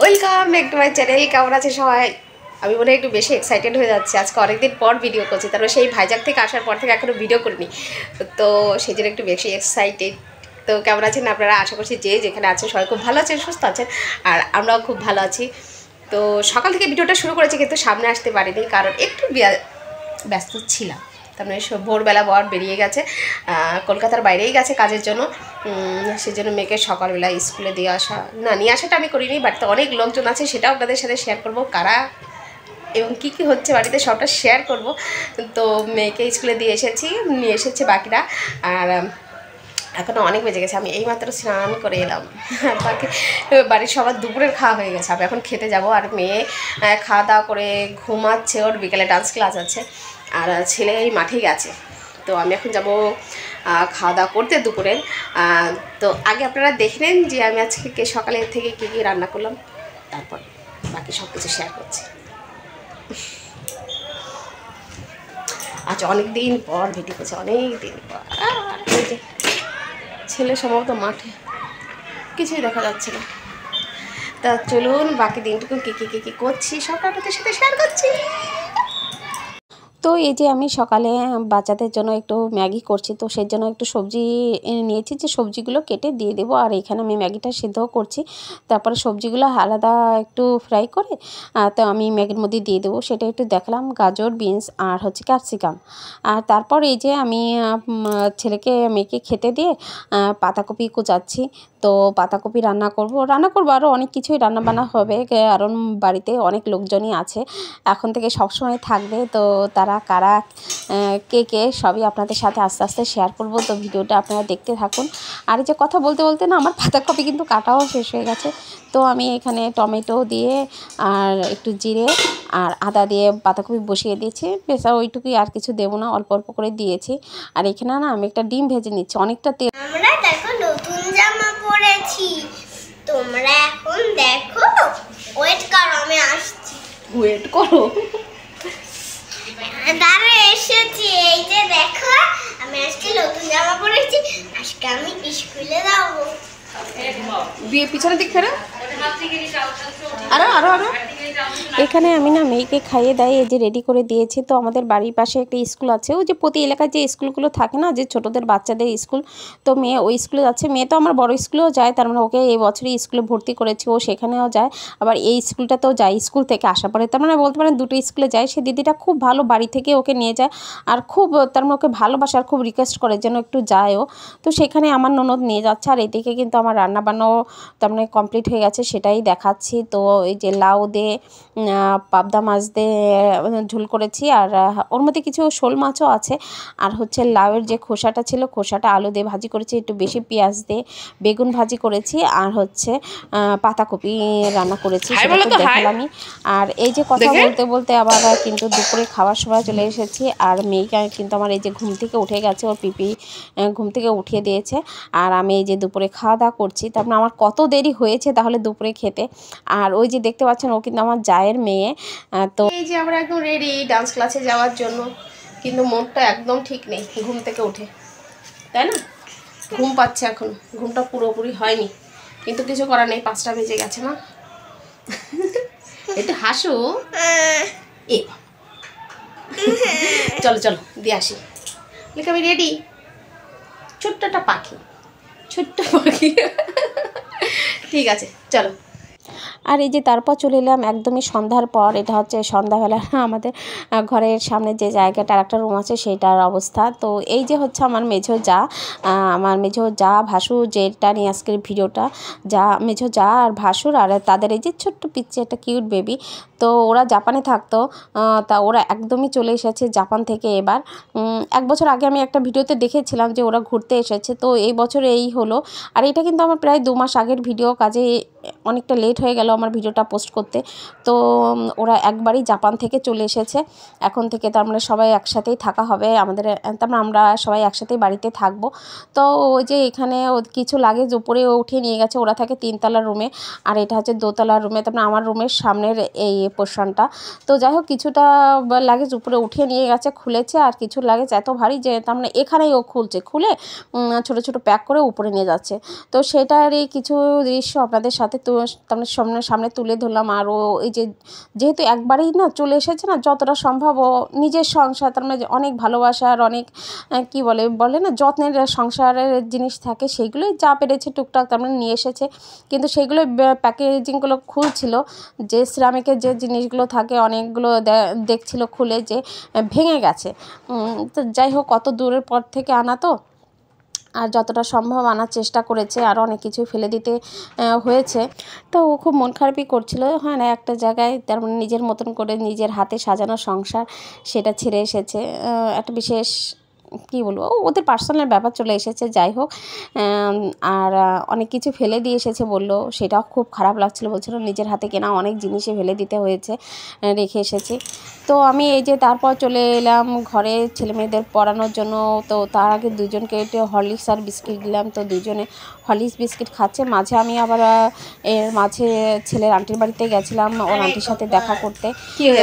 Welcome back to my channel. কেমন আছে সবাই? আমি মনে হয় একটু বেশি এক্সাইটেড হয়ে যাচ্ছি। আজকে অনেকদিন পর ভিডিও করছি, তারপরে সেই ভাইজাগ থেকে আসার পর থেকে এখনও ভিডিও করিনি, তো সেই জন্য একটু বেশি এক্সাইটেড। তো কেমন আছেন আপনারা? আশা করছি যে যেখানে আছেন সবাই খুব ভালো আছেন, সুস্থ আছেন, আর আমরাও খুব ভালো আছি। তো সকাল থেকে ভিডিওটা শুরু করেছি, কিন্তু সামনে আসতে পারিনি কারণ একটু ব্যস্ত ছিলাম। তার মানে ভোরবেলা বর বেরিয়ে গেছে, কলকাতার বাইরেই গেছে কাজের জন্য। সেজন্য মেয়েকে সকালবেলা স্কুলে দিয়ে আসা, না নিয়ে আসাটা আমি করিনি, বাড়িতে অনেক লোকজন আছে, সেটাও আপনাদের সাথে শেয়ার করব, কারা এবং কী কী হচ্ছে বাড়িতে সবটা শেয়ার করব। তো মেয়েকে স্কুলে দিয়ে এসেছি, নিয়ে এসেছে বাকিরা, আর এখনও অনেক বেজে গেছে। আমি এইমাত্র স্নান করে এলাম, বাকি বাড়ির সবার দুপুরের খাওয়া হয়ে গেছে। আমি এখন খেতে যাব, আর মেয়ে খাওয়া দাওয়া করে ঘুমাচ্ছে, ওর বিকেলে ডান্স ক্লাস আছে, আর ছেলে এই মাঠে গেছে। তো আমি এখন যাব খাওয়া দাওয়া করতে দুপুরের। তো আগে আপনারা দেখে নেন যে আমি আজকে সকালের থেকে কী কী রান্না করলাম, তারপর বাকি সব কিছু শেয়ার করছি। আচ্ছা, অনেক দিন পর ভিডিও করছে, অনেক দিন পর। ছেলে সম্ভবত মাঠে, কিছুই দেখা যাচ্ছে না। তা চলুন বাকি দিনটুকু কী করছি সবটা আপনাদের সাথে শেয়ার করছি। তো এই যে আমি সকালে বাচ্চাদের জন্য একটু ম্যাগি করছি, তো সেই জন্য একটু সবজি নিয়েছি, যে সবজিগুলো কেটে দিয়ে দেবো। আর এখানে আমি ম্যাগিটা সিদ্ধও করছি, তারপরে সবজিগুলো আলাদা একটু ফ্রাই করে তো আমি ম্যাগির মধ্যে দিয়ে দেবো, সেটা একটু দেখলাম। গাজর, বিনস আর হচ্ছে ক্যাপসিকাম। আর তারপর এই যে আমি ছেলেকে মেয়েকে খেতে দিয়ে পাতাকপি কুচাচ্ছি। তো পাতাকপি রান্না করব আরও অনেক কিছুই রান্নাবান্না হবে, কারণ বাড়িতে অনেক লোকজনই আছে, এখন থেকে সবসময় থাকবে। তো তারা কারা কে সবই আপনাদের সাথে আস্তে আস্তে শেয়ার করব। তো ভিডিওটা আপনারা দেখতে থাকুন। আর এই যে কথা বলতে বলতে না আমার পাতাকপি কিন্তু কাটাও শেষ হয়ে গেছে। তো আমি এখানে টমেটো দিয়ে আর একটু জিরে আর আদা দিয়ে পাতাকপি বসিয়ে দিয়েছি, বেশ ওইটুকুই, আর কিছু দেবো না, অল্প অল্প করে দিয়েছি। আর এখানে না আমি একটা ডিম ভেজে নিচ্ছি, অনেকটা তেল। আমরা দেখো নতুন জামা পরেছি, তোমরা এখন দেখো। ওয়েট করো, আমি আসছি। ওয়েট করো, দাঁড়া এসেছি। এই যে দেখো, আমি আজকে নতুন জামা পরেছি, আজকে আমি স্কুলে যাবো। বিয়ে পিছনের দিক ফেরো, আরো আরো আরো। এখানে আমি না মেয়েকে খাইয়ে দাইয়ে এই যে রেডি করে দিয়েছি। তো আমাদের বাড়ির পাশে একটা স্কুল আছে, ওই যে প্রতি এলাকায় যে স্কুলগুলো থাকে না, যে ছোটোদের বাচ্চাদের স্কুল, তো মেয়ে ওই স্কুলে যাচ্ছে। মেয়ে তো আমার বড় স্কুলেও যায়, তার মানে ওকে এই বছরই স্কুলে ভর্তি করেছি, ও সেখানেও যায়, আবার এই স্কুলটাতেও যায়। স্কুল থেকে আসার পরে তার মানে বলতে পারেন দুটো স্কুলে যায়। সে দিদিটা খুব ভালো, বাড়ি থেকে ওকে নিয়ে যায়, আর খুব তার মানে ওকে ভালোবাসে, আর খুব রিকোয়েস্ট করে যেন একটু যায়ও। তো সেখানে আমার ননদ নিয়ে যাচ্ছে, আর এদিকে কিন্তু আমার রান্নাবান্নাও তার মানে কমপ্লিট হয়ে গেছে, সেটাই দেখাচ্ছি। তো এই যে লাউ দিয়ে পাবদা মাছ দিয়ে ঝোল করেছি, আর ওর মধ্যে কিছু শোল মাছও আছে, আর হচ্ছে লাউয়ের যে খোসাটা ছিল, খোসাটা আলু দিয়ে ভাজি করেছি, একটু বেশি পেঁয়াজ দিয়ে বেগুন ভাজি করেছি, আর হচ্ছে পাতাকপি রান্না করেছি, সেটা তো দেখালামই। আর এই যে কথা বলতে বলতে আবার কিন্তু দুপুরে খাওয়ার সময় চলে এসেছি, আর মেয়েকে কিন্তু আমার এই যে ঘুম থেকে উঠে গেছে, ওর পিপি ঘুম থেকে উঠিয়ে দিয়েছে, আর আমি এই যে দুপুরে খাওয়া দাওয়া করছি। তারপরে আমার কত দেরি হয়েছে তাহলে দুপুরে খেতে। আর ওই যে দেখতে পাচ্ছেন, ও কিন্তু আমার জায়ের মেয়ে। তো এই যে আমরা একদম রেডি ডান্স ক্লাসে যাওয়ার জন্য, কিন্তু মনটা একদম ঠিক নেই ঘুম থেকে উঠে, তাই না? ঘুম পাচ্ছে এখন, ঘুমটা পুরোপুরি হয়নি, কিন্তু কিছু করার নেই, 5টা বেজে গেছে না। একটু হাসো। এ চলো চলো দিয়ে আসি, আমি রেডি। ছোট্ট একটা পাখি, ছোট্ট পাখি। ঠিক আছে চলো। আর এই যে তারপর চলে এলাম একদমই সন্ধ্যার পর। এটা হচ্ছে সন্ধ্যাবেলা আমাদের ঘরের সামনে যে জায়গাটার একটা রুম আছে সেইটার অবস্থা। তো এই যে হচ্ছে আমার মেঝো যা ভাসুর, যেটা নিয়ে আজকের ভিডিওটা, মেঝো যা আর ভাসুর, আর তাদের এই যে ছোট্ট পিচ্চি একটা কিউট বেবি। তো ওরা জাপানে থাকতো, তা ওরা একদমই চলে এসেছে জাপান থেকে এবার। 1 বছর আগে আমি একটা ভিডিওতে দেখেছিলাম যে ওরা ঘুরতে এসেছে, তো এই বছর এই হলো। আর এটা কিন্তু আমার প্রায় 2 মাস আগের ভিডিও, কাজে অনেকটা লেট হয়ে গেল আমার ভিডিওটা পোস্ট করতে। তো ওরা একবারই জাপান থেকে চলে এসেছে, এখন থেকে তার মানে সবাই একসাথেই থাকা হবে আমাদের, তার মানে আমরা সবাই একসাথেই বাড়িতে থাকবো। তো ওই যে এখানে কিছু লাগেজ উপরে উঠিয়ে নিয়ে গেছে, ওরা থাকে 3তলার রুমে, আর এটা হচ্ছে 2তলার রুমে, তার মানে আমার রুমের সামনের এই পোর্শনটা। তো যাই হোক, কিছুটা লাগেজ উপরে উঠিয়ে নিয়ে গেছে, খুলেছে, আর কিছু লাগেজ এত ভারী যে তার মানে এখানেই ও খুলে ছোটো ছোটো প্যাক করে উপরে নিয়ে যাচ্ছে। তো সেটারই কিছু দৃশ্য আপনাদের সাথে তো তার আপনার সামনে তুলে ধরলাম। আর ও এই যে যেহেতু একবারেই না চলে এসেছে না, যতটা সম্ভব ও নিজের সংসার, তার মানে অনেক ভালোবাসা আর অনেক কী বলে না যত্নের সংসারের জিনিস থাকে, সেইগুলোই যা পেরেছে টুকটাক তার মানে নিয়ে এসেছে। কিন্তু সেইগুলো প্যাকেজিংগুলো খুলছিল, যে সিরামিকের যে জিনিসগুলো থাকে অনেকগুলো দেখছিল খুলে যে ভেঙে গেছে। তো যাই হোক, কত দূরের পর থেকে আনা তো, আর যতটা সম্ভব আনার চেষ্টা করেছে, আর অনেক কিছুই ফেলে দিতে হয়েছে। তো ও খুব মন খারাপই করছিল। হ্যাঁ, না একটা জায়গায় তার মানে নিজের মতন করে নিজের হাতে সাজানো সংসার সেটা ছেড়ে এসেছে। একটা বিশেষ কী বলবো, ওদের পার্সোনাল ব্যাপার চলে এসেছে। যাই হোক, আর অনেক কিছু ফেলে দিয়ে এসেছে বললো, সেটাও খুব খারাপ লাগছিলো। বলছিল নিজের হাতে কেনা অনেক জিনিসই ফেলে দিতে হয়েছে, রেখে এসেছি। তো আমি এই যে তারপর চলে এলাম ঘরে ছেলেমেয়েদের পড়ানোর জন্য। তো তার আগে দুজনকে একটু হরলিক্স আর বিস্কিট দিলাম। তো দুজনে হরলিক্স বিস্কিট খাচ্ছে। মাঝে আমি আবার এর মাঝে ছেলের আন্টির বাড়িতে গেছিলাম ওর আন্টির সাথে দেখা করতে।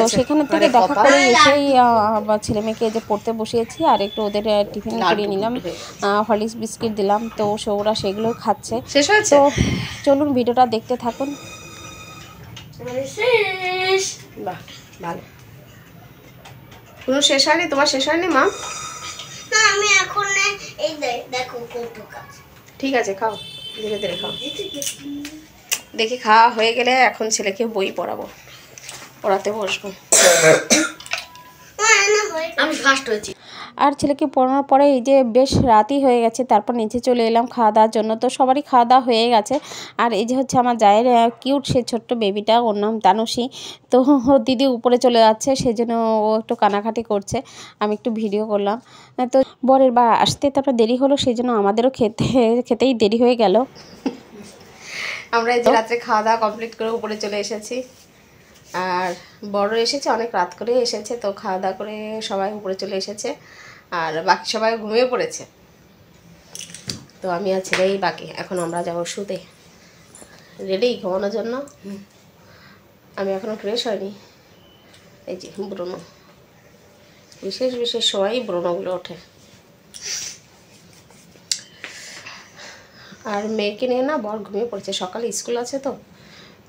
তো সেখানে থেকে দেখা করে এসেই ছেলে মেয়েকে যে পড়তে বসিয়েছি, আর একটু ওদের টিফিন করিয়ে নিলাম, হরলিক্স বিস্কিট দিলাম। তো ওরা সেগুলো খাচ্ছে। তো চলুন ভিডিওটা দেখতে থাকুন। বাহ, ভালো। কোনো শেষ হয়নি? তোমার শেষ হয়নি মা? না, আমি এখন এই দেখো কৌটো কাজ। ঠিক আছে, খাও, ধীরে ধীরে খাও। দেখি খাওয়া হয়ে গেলে এখন ছেলেকে বই পড়াতে বসবো। আমি ফার্স্ট হয়েছি। আর ছেলেকে পড়ানোর পরে এই যে বেশ রাতই হয়ে গেছে, তারপর নিচে চলে এলাম খাওয়া দাওয়ার জন্য। তো সবারই খাওয়া দাওয়া হয়ে গেছে। আর এই যে হচ্ছে আমার জায়ের কিউট সে ছোট্ট বেবিটা, ওর নাম তানুষী। তো দিদি উপরে চলে যাচ্ছে, সেই জন্য ও একটু কানাকাটি করছে। আমি একটু ভিডিও করলাম। তো বরের বা আসতে তারপর দেরি হলো, সেই জন্য আমাদেরও খেতেই দেরি হয়ে গেল। আমরা এই যে রাত্রে খাওয়া দাওয়া কমপ্লিট করে উপরে চলে এসেছি। আর বড় এসেছে, অনেক রাত করে এসেছে। তো খাওয়া দাওয়া করে সবাই উপরে চলে এসেছে, আর বাকি সবাই ঘুমিয়ে পড়েছে। তো আমি আর ছেলেই বাকি। এখন আমরা যাবো শুতে, রেডি ঘুমানোর জন্য। আমি এখনও ফ্রেশ হয়নি। এই যে ব্রণ, বিশেষ সময়ই ব্রণগুলো ওঠে। আর মেয়েকে নিয়ে না বর ঘুমিয়ে পড়েছে, সকালে স্কুল আছে।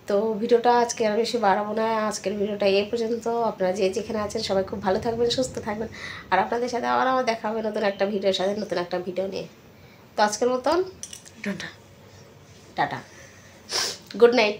তো ভিডিওটা আজকে আর বেশি বাড়াবো না। আজকের ভিডিওটা এই পর্যন্ত। আপনারা যে যেখানে আছেন সবাই খুব ভালো থাকবেন, সুস্থ থাকবেন। আর আপনাদের সাথে আবার আমার দেখা হবে নতুন একটা ভিডিওর সাথে, নতুন একটা ভিডিও নিয়ে। তো আজকের মতন টাটা, গুড নাইট।